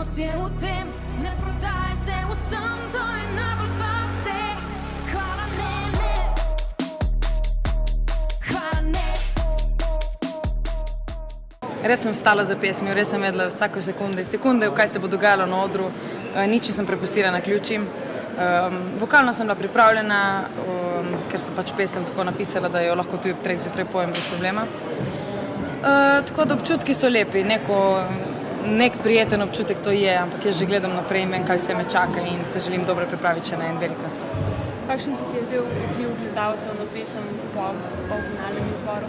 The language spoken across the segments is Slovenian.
Skrivnost je v tem, ne prodaj se vsem, to je najbolj pase. Hvala ne, ne. Hvala ne. Res sem stala za pesmijo, res sem vedela vsako sekunde, kaj se bo dogajalo na odru. Nič sem prepustila na ključi. Vokalno sem bila pripravljena, ker sem pač pesem tako napisala, da jo lahko tudi ob 3 zjutraj pojem brez problema. Tako da občutki so lepi, nek prijeten občutek to je, ampak jaz že gledam naprej in vem, kaj vse me čaka in se želim dobro pripraviti še na en velik nastop. Kakšen se ti je zdel odziv gledalcev na pesem po polfinalnem izboru?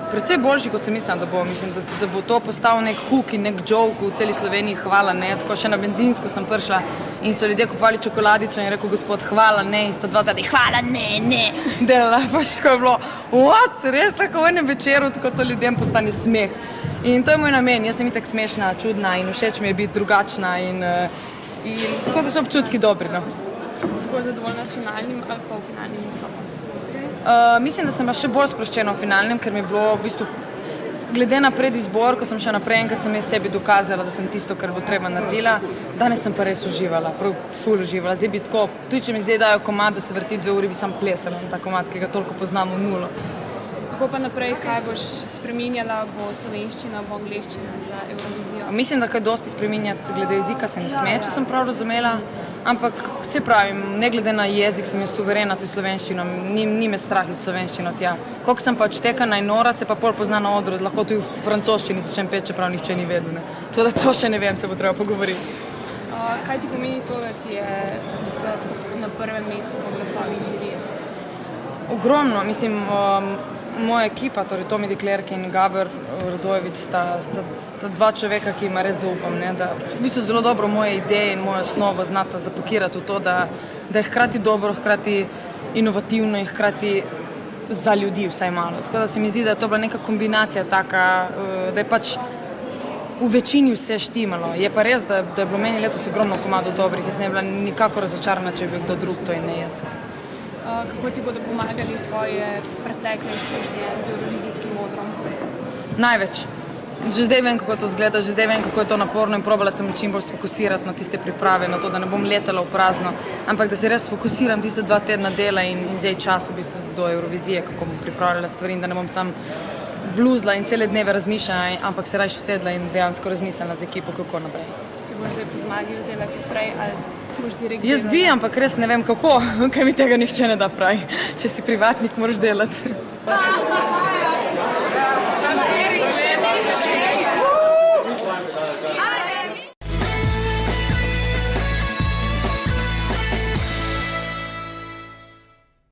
Predvsej boljši, kot sem mislila, da bo. Mislim, da bo to postal nek hook in nek joke v celi Sloveniji, hvala ne. Tako še na benzinsko sem prišla in so ljudje kupovali čokoladičo in rekel gospod, hvala ne, in sta dva zadnji, hvala ne, ne. Delala, pač tako je bilo, what? Res tako v enem večeru, tako to ljudem postane smeh. In to je moj namen, jaz sem itak smešna, čudna in všeč mi je biti drugačna in tako da so občutki dobri, no. Si bolj zadovoljna s finalnim ali polfinalnim nastopom? Mislim, da sem bila še bolj sproščena v finalnem, ker mi je bilo v bistvu, glede na predizbor, ko sem še naprej, enkrat sem jaz sebi dokazala, da sem tisto, kar bo treba naredila, danes sem pa res uživala, prav ful uživala. Zdaj bi tako, tudi če mi zdaj dajo komad, da se vrti 2 uri, bi sam plesala na ta komad, ki ga toliko poznam v nulo. Kako pa naprej, kaj boš spreminjala, bo slovenščina, bo angleščina za Eurovizijo? Mislim, da kaj dosti spreminjati glede jezika se ne sme, če sem prav razumela, ampak vse pravim, ne glede na jezik sem jaz suverena tudi slovenščino, ni me strah iz slovenščino tja. Koliko sem pa odštekana in nora, se pa pol pozna na odru, lahko tudi v francoščini začnem peti, čeprav nihče ni vedel. To, da to še ne vem, se bo treba pogovoriti. Kaj ti pomeni to, da ti je na prvem mestu po glasovi žirije? Ogromno, mislim, moja ekipa, torej Tomi Deklerk in Gaber Radojevič sta 2 človeka, ki ima res zaupam, da v bistvu zelo dobro moje ideje in mojo osnovo znata zapakirati v to, da je hkrati dobro, hkrati inovativno in hkrati za ljudi vsaj malo. Tako da se mi zdi, da je to bila neka kombinacija taka, da je pač v večini vse štimalo. Je pa res, da je bilo meni letos ogromno komadov dobrih, jaz ne bi bila nikakor razočarana, če bi bil kdo drug, to je ne jaz. Kako ti bodo pomagali tvoje pretekle izkušnje z eurovizijskim odrom? Največ. Že zdaj vem, kako to izgleda, že zdaj vem, kako je to naporno in probala sem čim bolj sfokusirati na tiste priprave, na to, da ne bom letala v prazno, ampak da se res fokusiram tiste 2 tedna dela in zdaj čas v bistvu do Eurovizije, kako bom pripravljala stvari in da ne bom sam bluzla in cele dneve razmišljala, ampak se rajš usedla in dejansko razmislila z ekipo, kako naprej. Si boš zdaj po zmagi vzela ti fraj ali boš direkt delala? Jaz bi, ampak res ne vem kako, kaj mi tega nihče ne da fraj. Če si privatnik, moraš delati.